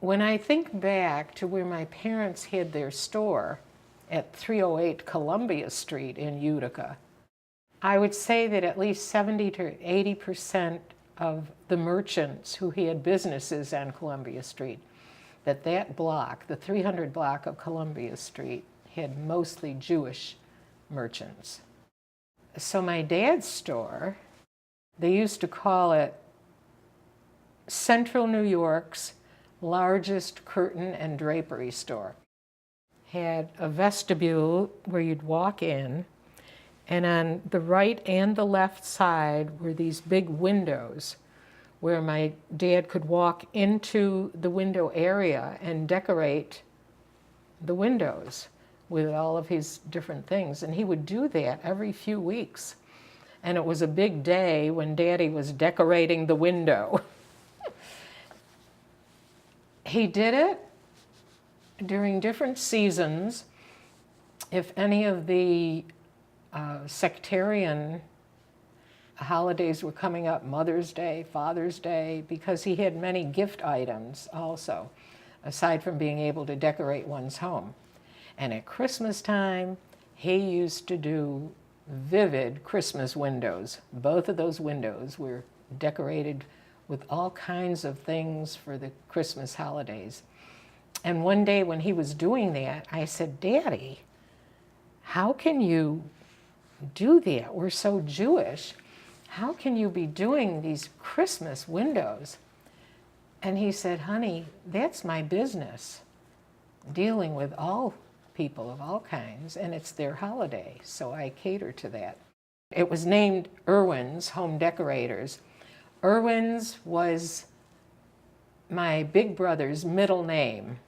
When I think back to where my parents had their store at 308 Columbia Street in Utica, I would say that at least 70 to 80% of the merchants who had businesses on Columbia Street, that block, the 300 block of Columbia Street, had mostly Jewish merchants. So my dad's store, they used to call it Central New York's largest curtain and drapery store. Had a vestibule where you'd walk in, and on the right and the left side were these big windows where my dad could walk into the window area and decorate the windows with all of his different things. And he would do that every few weeks. And it was a big day when Daddy was decorating the window. He did it during different seasons. If any of the sectarian holidays were coming up, Mother's Day, Father's Day, because he had many gift items also, aside from being able to decorate one's home. And at Christmas time, he used to do vivid Christmas windows. Both of those windows were decorated with all kinds of things for the Christmas holidays. And one day when he was doing that, I said, Daddy, how can you do that? We're so Jewish. How can you be doing these Christmas windows? And he said, honey, that's my business, dealing with all people of all kinds, and it's their holiday, so I cater to that. It was named Irwin's Home Decorators. Irwin's was my big brother's middle name,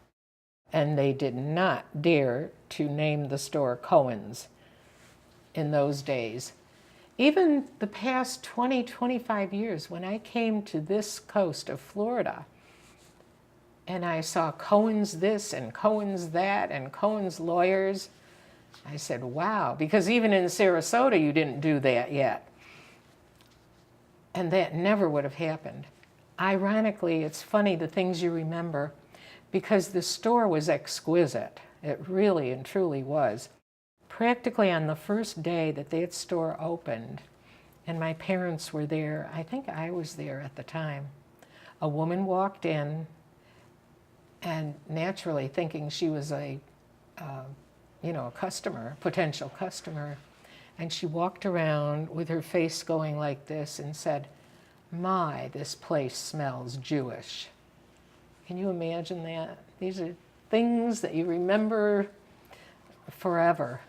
and they did not dare to name the store Cohen's in those days. Even the past 20, 25 years, when I came to this coast of Florida, and I saw Cohen's this and Cohen's that and Cohen's lawyers, I said, wow, because even in Sarasota, you didn't do that yet. And that never would have happened. Ironically, it's funny the things you remember, because the store was exquisite. It really and truly was. Practically on the first day that store opened, and my parents were there, I think I was there at the time, a woman walked in, and naturally thinking she was a customer, potential customer, and she walked around with her face going like this and said, my, this place smells Jewish. Can you imagine that? These are things that you remember forever.